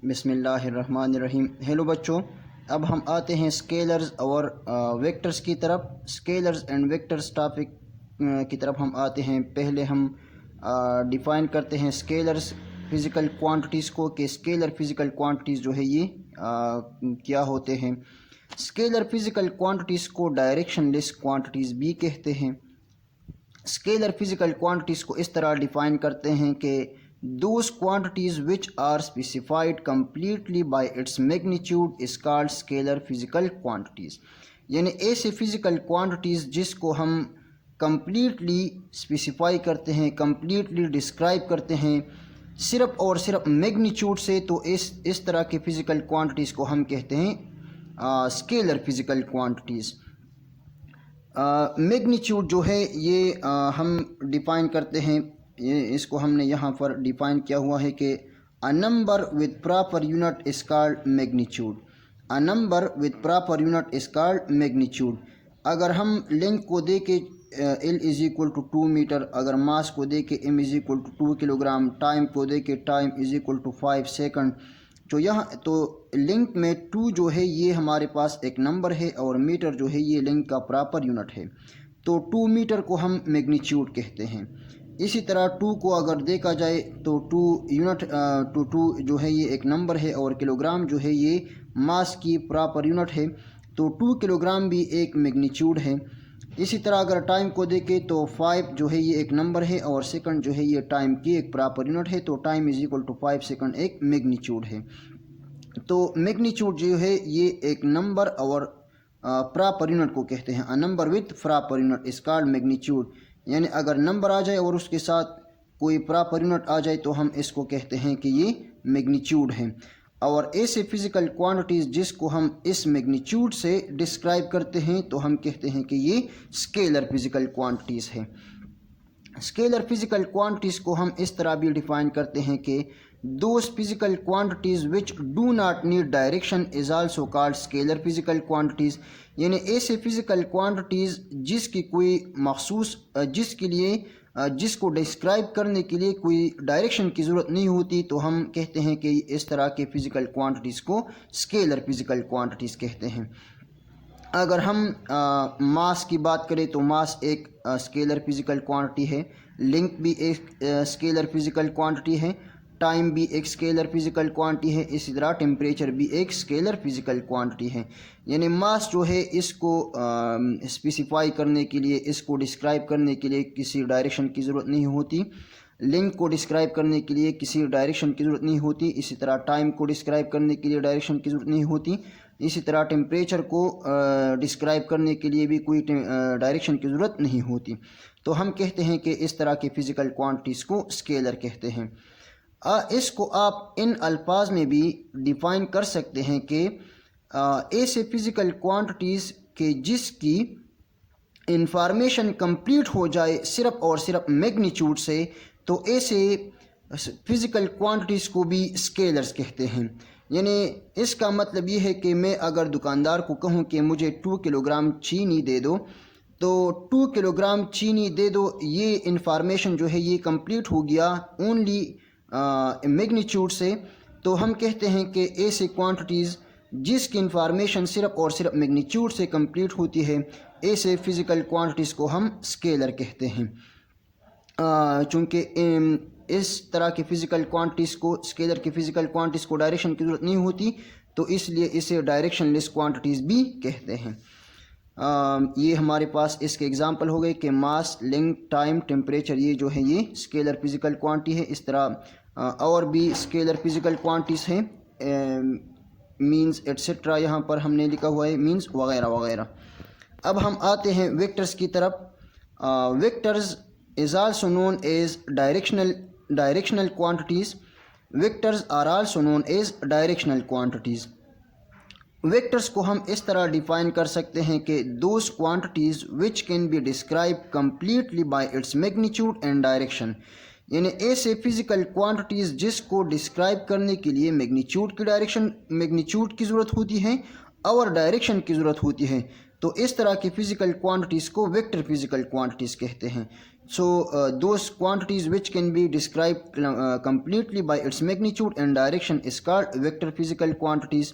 بسم اللہ الرحمن الرحیم۔ ہیلو بچوں، اب ہم آتے ہیں اسکیلرز اور ویکٹرز کی طرف۔ اسکیلرز اینڈ ویکٹرز ٹاپک کی طرف ہم آتے ہیں۔ پہلے ہم ڈیفائن کرتے ہیں اسکیلرز فزیکل کوانٹیٹیز کو، کہ اسکیلر فزیکل کوانٹیٹیز جو ہے یہ کیا ہوتے ہیں۔ اسکیلر فزیکل کوانٹیٹیز کو ڈائریکشن لیس کوانٹیٹیز بھی کہتے ہیں۔ اسکیلر فزیکل کوانٹیٹیز کو اس طرح ڈیفائن کرتے ہیں کہ those quantities which are specified completely by its magnitude is called scalar physical quantities۔ یعنی ایسے فزیکل کوانٹیٹیز جس کو ہم کمپلیٹلی اسپیسیفائی کرتے ہیں، کمپلیٹلی ڈسکرائب کرتے ہیں صرف اور صرف میگنیچیوڈ سے، تو اس طرح کے فزیکل کوانٹیٹیز کو ہم کہتے ہیں اسکیلر فزیکل کوانٹیٹیز۔ میگنیچیوڈ جو ہے یہ ہم ڈیفائن کرتے ہیں، اس کو ہم نے یہاں پر ڈیفائن کیا ہوا ہے کہ a number with proper unit is called magnitude۔ a number with proper unit is called magnitude۔ اگر ہم لینتھ کو دے کے L = 2 میٹر، اگر ماس کو دے کے M = 2 کلو گرام، ٹائم کو دے کے ٹائم = 5 سیکنڈ، تو لینتھ میں 2 جو ہے یہ ہمارے پاس ایک نمبر ہے، اور میٹر جو ہے یہ لینتھ کا پراپر یونٹ ہے، تو 2 میٹر کو ہم میگنیچیوڈ کہتے ہیں۔ اسی طرح 2 کو اگر دیکھا جائے تو 2 جو ہے یہ ایک نمبر ہے، اور کلو گرام جو ہے یہ ماس کی پراپر یونٹ ہے، تو 2 کلو گرام بھی ایک میگنیچیوڈ ہے۔ اسی طرح اگر ٹائم کو دیکھیں تو 5 جو ہے یہ ایک نمبر ہے، اور سیکنڈ جو ہے یہ ٹائم کی ایک پراپر یونٹ ہے، تو ٹائم = 5 سیکنڈ ایک میگنیچیوڈ ہے۔ تو میگنیچیوڈ جو ہے یہ ایک نمبر اور پراپر یونٹ کو کہتے ہیں۔ a number with proper unit is called magnitude۔ یعنی اگر نمبر آ جائے اور اس کے ساتھ کوئی پراپر یونٹ آ جائے تو ہم اس کو کہتے ہیں کہ یہ میگنیچیوڈ ہے۔ اور ایسے فزیکل کوانٹیٹیز جس کو ہم اس میگنیچیوڈ سے ڈسکرائب کرتے ہیں تو ہم کہتے ہیں کہ یہ اسکیلر فزیکل کوانٹیٹیز ہے۔ اسکیلر فزیکل کوانٹیٹیز کو ہم اس طرح بھی ڈیفائن کرتے ہیں کہ those physical quantities which do not need direction is also called scalar physical quantities۔ یعنی ایسے فزیکل کوانٹیٹیز جس کی کوئی مخصوص جس کو ڈسکرائب کرنے کے لیے کوئی ڈائریکشن کی ضرورت نہیں ہوتی، تو ہم کہتے ہیں کہ اس طرح کے فزیکل کوانٹیٹیز کو اسکیلر فزیکل کوانٹیٹیز کہتے ہیں۔ اگر ہم ماس کی بات کریں تو ماس ایک اسکیلر فزیکل کوانٹیٹی ہے، لینتھ بھی ایک اسکیلر فزیکل کوانٹیٹی ہے، ٹائم بھی ایک اسکیلر فزیکل کوانٹیٹی ہے، اسی طرح ٹیمپریچر بھی ایک اسکیلر فزیکل کوانٹیٹی ہے۔ یعنی ماس جو ہے اس کو اسپیسیفائی کرنے کے لیے، اس کو ڈسکرائب کرنے کے لیے کسی ڈائریکشن کی ضرورت نہیں ہوتی، لینتھ کو ڈسکرائب کرنے کے لیے کسی ڈائریکشن کی ضرورت نہیں ہوتی، اسی طرح ٹائم کو ڈسکرائب کرنے کے لیے ڈائریکشن کی ضرورت نہیں ہوتی، اسی طرح ٹیمپریچر کو ڈسکرائب کرنے کے لیے بھی کوئی ڈائریکشن کی ضرورت نہیں ہوتی۔ تو ہم کہتے ہیں کہ اس طرح کے فزیکل کوانٹیٹیز کو اسکیلر کہتے ہیں۔ اس کو آپ ان الفاظ میں بھی ڈیفائن کر سکتے ہیں کہ ایسے فزیکل کوانٹیٹیز کہ جس کی انفارمیشن کمپلیٹ ہو جائے صرف اور صرف میگنیچیوڈ سے، تو ایسے فزیکل کوانٹیٹیز کو بھی اسکیلرز کہتے ہیں۔ یعنی اس کا مطلب یہ ہے کہ میں اگر دکاندار کو کہوں کہ مجھے 2 کلو گرام چینی دے دو، تو 2 کلو گرام چینی دے دو، یہ انفارمیشن جو ہے یہ کمپلیٹ ہو گیا اونلی میگنیچیوڈ سے، تو ہم کہتے ہیں کہ ایسے کوانٹیٹیز جس کی انفارمیشن صرف اور صرف میگنیچیوڈ سے کمپلیٹ ہوتی ہے، ایسے فزیکل کوانٹیٹیز کو ہم اسکیلر کہتے ہیں۔ چونکہ اس طرح کے فزیکل کوانٹیٹیز کو، اسکیلر کی فزیکل کوانٹیٹیز کو ڈائریکشن کی ضرورت نہیں ہوتی، تو اس لیے اسے ڈائریکشن لیس کوانٹیٹیز بھی کہتے ہیں۔ یہ ہمارے پاس اس کے اگزامپل ہو گئے کہ ماس، لینتھ، ٹائم، ٹیمپریچر، یہ جو ہے یہ اسکیلر فزیکل کوانٹی ہے۔ اس طرح اور بھی اسکیلر فزیکل کوانٹیز ہیں، مینز ایٹسٹرا یہاں پر ہم نے لکھا ہوا ہے، مینز وغیرہ وغیرہ۔ اب ہم آتے ہیں ویکٹرز کی طرف۔ Vectors is also known as directional quantities. Vectors are also known as directional quantities. Vectors کو ہم اس طرح ڈیفائن کر سکتے ہیں کہ those quantities which can be describe completely by its magnitude and direction. یعنی ایسے فزیکل کوانٹیٹیز جس کو ڈسکرائب کرنے کے لیے میگنیچیوڈ کی ضرورت ہوتی ہے اور ڈائریکشن کی ضرورت ہوتی ہے، تو اس طرح کی فزیکل کوانٹیٹیز کو ویکٹر فزیکل کوانٹیٹیز کہتے ہیں۔ So those quantities which can be described completely by its magnitude and direction is called vector physical quantities.